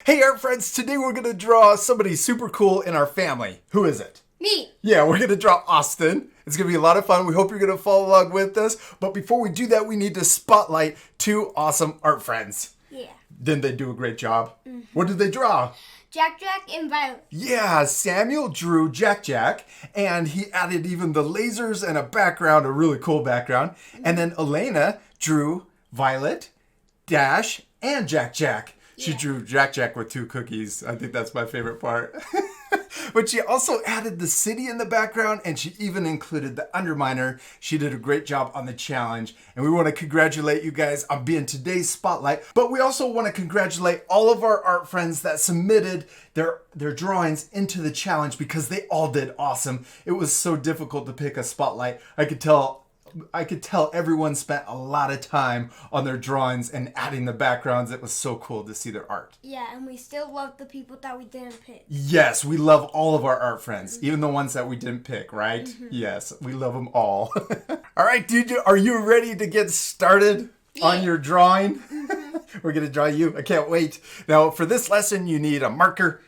Hey art friends, today we're going to draw somebody super cool in our family. Who is it? Me. Yeah, we're going to draw Austin. It's going to be a lot of fun. We hope you're going to follow along with us. But before we do that, we need to spotlight two awesome art friends. Yeah. Didn't they do a great job? What did they draw? Jack and Violet. Yeah, Samuel drew Jack, and he added even the lasers and a background, a really cool background. And then Elena drew Violet, Dash, and Jack. She drew Jack with 2 cookies. I think that's my favorite part. But she also added the city in the background, and she even included the Underminer. She did a great job on the challenge, and we want to congratulate you guys on being today's spotlight. But we also want to congratulate all of our art friends that submitted their drawings into the challenge because they all did awesome. It was so difficult to pick a spotlight. I could tell everyone spent a lot of time on their drawings and adding the backgrounds. It was so cool to see their art. Yeah, and we still love the people that we didn't pick. Yes, we love all of our art friends, even the ones that we didn't pick, right? Yes, we love them all. All right, dude, are you ready to get started on your drawing? We're going to draw you. I can't wait. Now, for this lesson, you need a marker,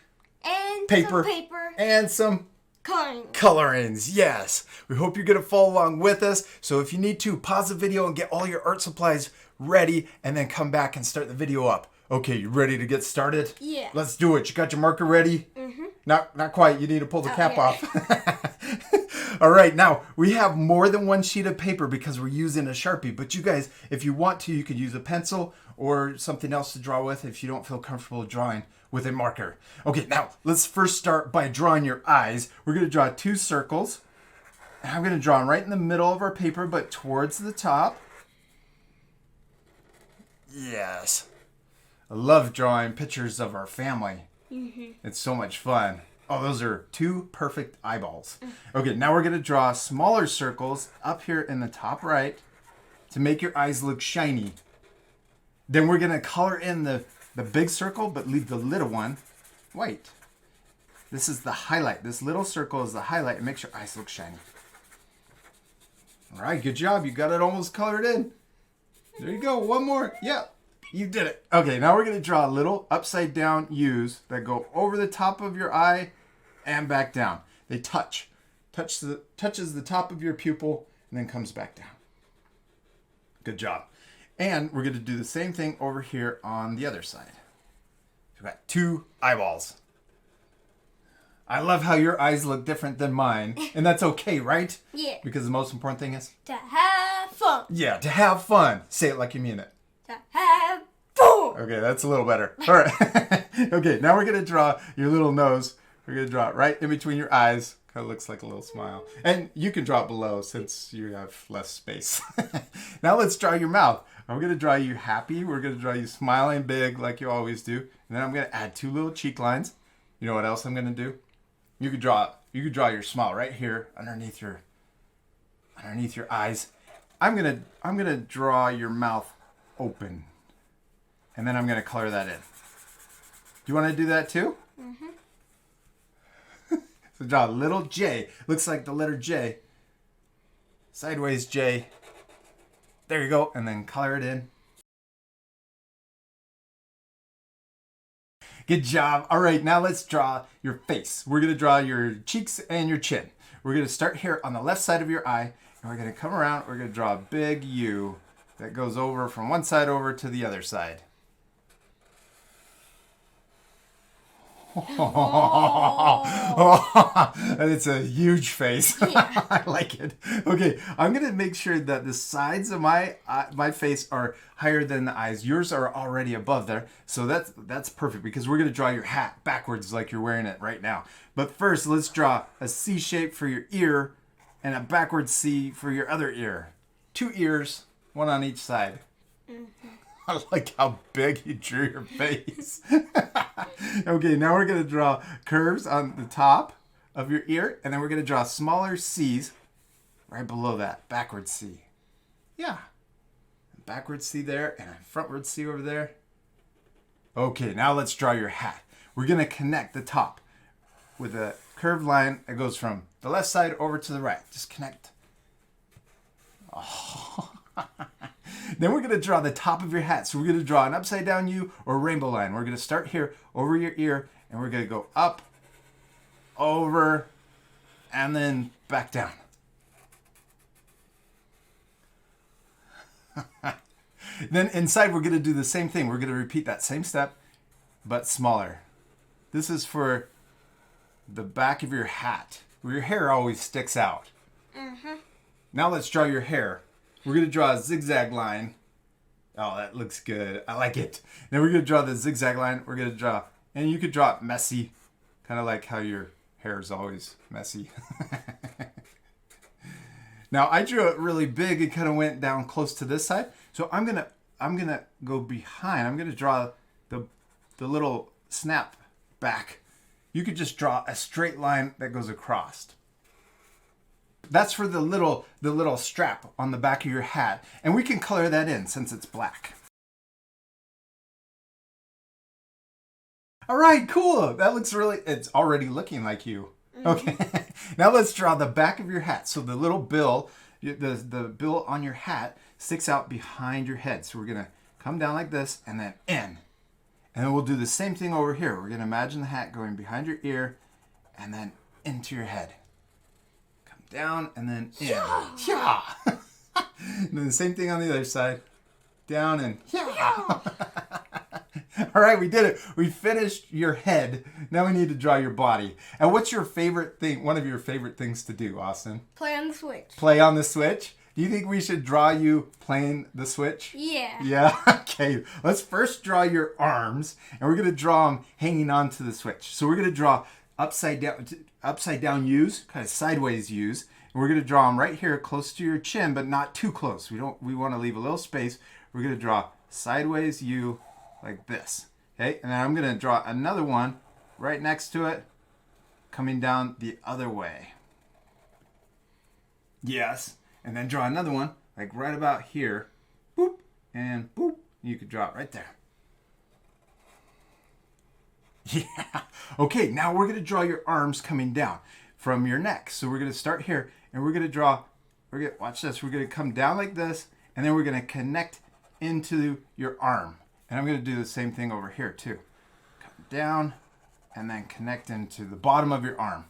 And paper, some paper. and some Coloring. colorings. Yes, we hope you're going to follow along with us. So if you need to, pause the video and get all your art supplies ready and then come back and start the video up. Okay, you ready to get started? Yeah. Let's do it. You got your marker ready? Not quite. You need to pull the cap off. All right, now we have more than one sheet of paper because we're using a Sharpie. But you guys, if you want to, you could use a pencil or something else to draw with if you don't feel comfortable drawing with a marker. Okay, now let's first start by drawing your eyes. We're going to draw 2 circles. And I'm going to draw them right in the middle of our paper, but towards the top. Yes. I love drawing pictures of our family. It's so much fun. Oh, those are 2 perfect eyeballs. Okay, now we're going to draw smaller circles up here in the top right to make your eyes look shiny. Then we're going to color in the big circle, but leave the little one white. This is the highlight. This little circle is the highlight. It makes your eyes look shiny. All right, good job. You got it almost colored in. There you go. One more. Yeah, you did it. Okay, now we're going to draw little upside down U's that go over the top of your eye and back down. They touches the top of your pupil and then comes back down. Good job. And we're going to do the same thing over here on the other side. We've got 2 eyeballs. I love how your eyes look different than mine. And that's okay, right? Yeah. Because the most important thing is? To have fun. Yeah, to have fun. Say it like you mean it. To have fun. Okay, that's a little better. All right. Okay, now we're going to draw your little nose. We're going to draw it right in between your eyes. Kind of looks like a little smile. And you can draw it below since you have less space. Now let's draw your mouth. I'm going to draw you happy. We're going to draw you smiling big like you always do. And then I'm going to add 2 little cheek lines. You know what else I'm going to do? You could draw your smile right here underneath your eyes. I'm going to draw your mouth open. And then I'm going to color that in. Do you want to do that too? So draw a little J. Looks like the letter J. Sideways J. There you go. And then color it in. Good job. All right, now let's draw your face. We're going to draw your cheeks and your chin. We're going to start here on the left side of your eye. And we're going to come around. We're going to draw a big U that goes over from one side over to the other side. And it's a huge face. I like it. Okay, I'm gonna make sure that the sides of my face are higher than the eyes. Yours are already above there, so that's perfect because we're gonna draw your hat backwards like you're wearing it right now. But first, let's draw a C shape for your ear and a backward C for your other ear. 2 ears, 1 on each side. I like how big you drew your face. Okay, now we're going to draw curves on the top of your ear, and then we're going to draw smaller C's right below that. Backward C. Yeah. Backward C there, and a frontward C over there. Okay, now let's draw your hat. We're going to connect the top with a curved line that goes from the left side over to the right. Just connect. Oh. Then we're going to draw the top of your hat. So we're going to draw an upside down U or rainbow line. We're going to start here over your ear, and we're going to go up, over, and then back down. Then inside, we're going to do the same thing. We're going to repeat that same step, but smaller. This is for the back of your hat, where your hair always sticks out. Now let's draw your hair. We're going to draw a zigzag line. Oh, that looks good. I like it. Then we're going to draw the zigzag line. We're going to draw, and you could draw it messy, kind of like how your hair is always messy. Now I drew it really big. It kind of went down close to this side. So I'm gonna go behind. I'm gonna draw the little snap back. You could just draw a straight line that goes across. That's for the little strap on the back of your hat, and we can color that in since it's black. All right, cool. That looks it's already looking like you. Okay, now let's draw the back of your hat. So the little bill, the bill on your hat sticks out behind your head. So we're gonna come down like this and then in. And then we'll do the same thing over here. We're gonna imagine the hat going behind your ear and then into your head. Come down and then in. Yeah. And then the same thing on the other side. Down and yeah. All right, we did it. We finished your head. Now we need to draw your body. And what's your favorite thing, one of your favorite things to do, Austin? Play on the Switch. Play on the Switch? Do you think we should draw you playing the Switch? Yeah. Yeah? Okay. Let's first draw your arms, and we're going to draw them hanging onto the Switch. So we're going to draw upside down U's, kind of sideways U's. And we're going to draw them right here close to your chin, but not too close. We want to leave a little space. We're going to draw sideways U like this. Okay? And then I'm going to draw another one right next to it, coming down the other way. Yes. And then draw another one, like right about here. Boop, and boop. You could draw it right there. Yeah. Okay, now we're going to draw your arms coming down from your neck. So we're going to start here, and we're going to draw, watch this. We're going to come down like this, and then we're going to connect into your arm. And I'm going to do the same thing over here too. Come down, and then connect into the bottom of your arm.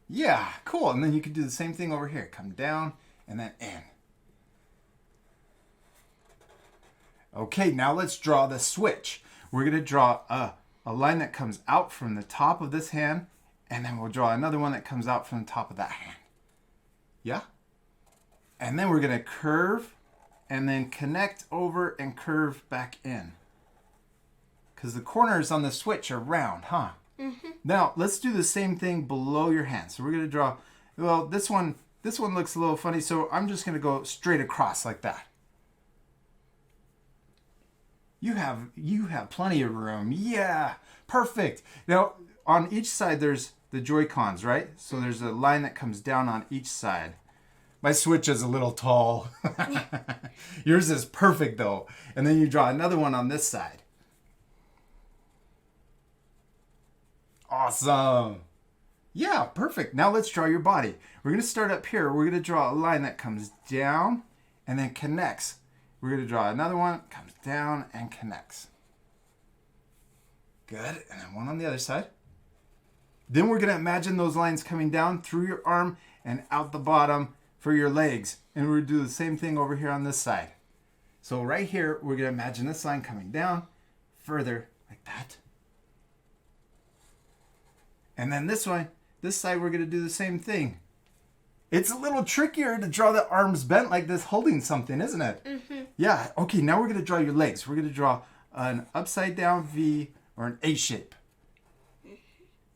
Yeah, cool. And then you can do the same thing over here. Come down and then in. Okay, now let's draw the switch. We're going to draw a line that comes out from the top of this hand, and then we'll draw another one that comes out from the top of that hand. Yeah? And then we're going to curve and then connect over and curve back in. Because the corners on the switch are round, huh? Mm-hmm. Now, let's do the same thing below your hand. So we're going to draw, well, this one looks a little funny, so I'm just going to go straight across like that. You have plenty of room. Yeah, perfect. Now, on each side, there's the Joy-Cons, right? So there's a line that comes down on each side. My switch is a little tall. Yours is perfect, though. And then you draw another one on this side. Awesome. Yeah, perfect. Now let's draw your body. We're going to start up here. We're going to draw a line that comes down and then connects. We're going to draw another one, comes down and connects. Good. And then one on the other side. Then we're going to imagine those lines coming down through your arm and out the bottom for your legs. And we're going to do the same thing over here on this side. So right here, we're going to imagine this line coming down further like that. And then this side, we're going to do the same thing. It's a little trickier to draw the arms bent like this holding something, isn't it? Mm-hmm. Yeah. Okay, now we're going to draw your legs. We're going to draw an upside down V or an A shape.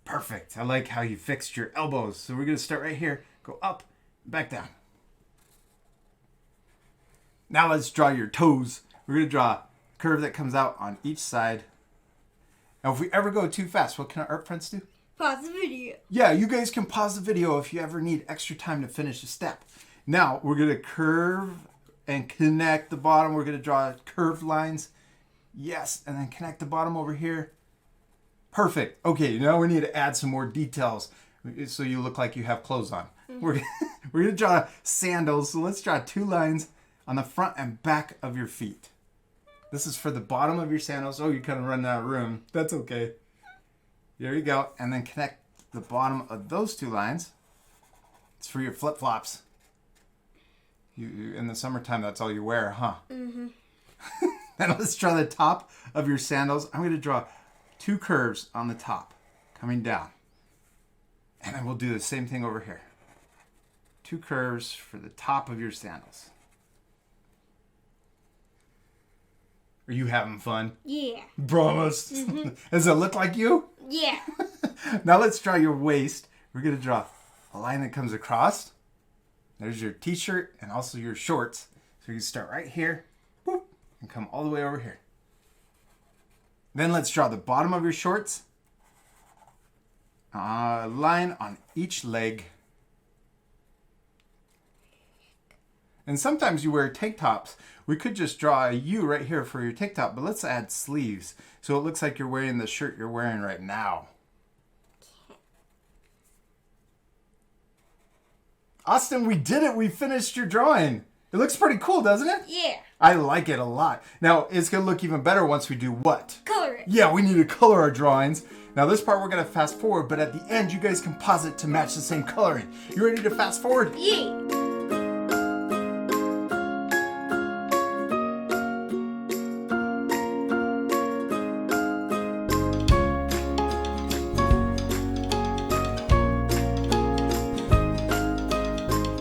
Perfect. I like how you fixed your elbows. So we're going to start right here, go up, back down. Now let's draw your toes. We're going to draw a curve that comes out on each side. Now if we ever go too fast, what can our art friends do? Pause the video. Yeah, you guys can pause the video if you ever need extra time to finish a step. Now, we're going to curve and connect the bottom. We're going to draw curved lines. Yes, and then connect the bottom over here. Perfect. Okay, now we need to add some more details so you look like you have clothes on. Mm-hmm. We're going to draw sandals. So let's draw two lines on the front and back of your feet. This is for the bottom of your sandals. Oh, you're kind of running out of room. That's okay. There you go. And then connect the bottom of those two lines. It's for your flip-flops. You in the summertime, that's all you wear, huh? Mm-hmm. Then let's draw the top of your sandals. I'm going to draw 2 curves on the top, coming down. And then we'll do the same thing over here. 2 curves for the top of your sandals. Are you having fun? Yeah. Promise. Does it look like you? Yeah. Now let's draw your waist. We're going to draw a line that comes across. There's your t-shirt and also your shorts. So you can start right here, whoop, and come all the way over here. Then let's draw the bottom of your shorts. A line on each leg. And sometimes you wear tank tops. We could just draw a U right here for your tank top, but let's add sleeves. So it looks like you're wearing the shirt you're wearing right now. Austin, we did it. We finished your drawing. It looks pretty cool, doesn't it? Yeah. I like it a lot. Now, it's going to look even better once we do what? Color it. Yeah, we need to color our drawings. Now, this part we're going to fast forward, but at the end, you guys can pause it to match the same coloring. You ready to fast forward? Yeah.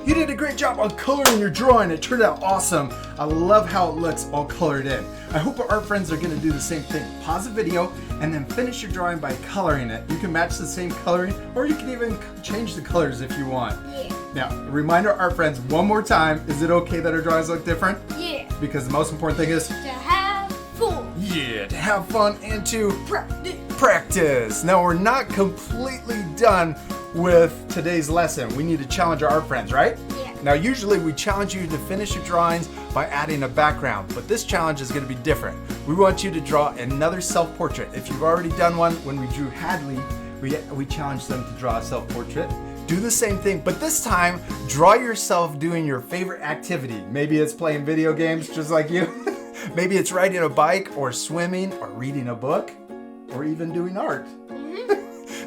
You did a great job on coloring your drawing. It turned out awesome. I love how it looks all colored in. I hope our art friends are going to do the same thing. Pause the video and then finish your drawing by coloring it. You can match the same coloring or you can even change the colors if you want. Yeah. Now, remind our art friends one more time, is it okay that our drawings look different? Yeah. Because the most important thing is, To have fun. yeah, to have fun and to Practice. practice. Now, we're not completely done with today's lesson. We need to challenge our art friends, right? Yeah. Now, usually we challenge you to finish your drawings by adding a background, but this challenge is going to be different. We want you to draw another self-portrait. If you've already done one, when we drew Hadley, we challenged them to draw a self-portrait. Do the same thing, but this time, draw yourself doing your favorite activity. Maybe it's playing video games just like you. Maybe it's riding a bike or swimming or reading a book or even doing art.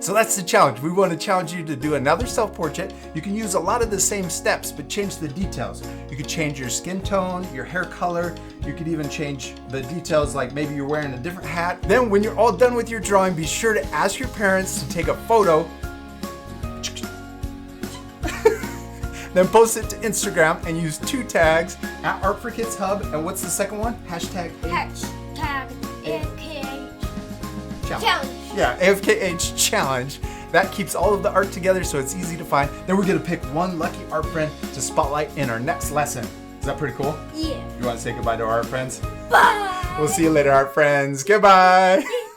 So that's the challenge. We want to challenge you to do another self-portrait. You can use a lot of the same steps, but change the details. You could change your skin tone, your hair color. You could even change the details, like maybe you're wearing a different hat. Then when you're all done with your drawing, be sure to ask your parents to take a photo. Then post it to Instagram and use 2 tags at Art for Kids Hub. And what's the second one? Hashtag AFKH challenge. challenge. Yeah, AFKH challenge. That keeps all of the art together so it's easy to find. Then we're gonna pick one lucky art friend to spotlight in our next lesson. Is that pretty cool? Yeah. You wanna say goodbye to our art friends? Bye. We'll see you later, art friends. Goodbye.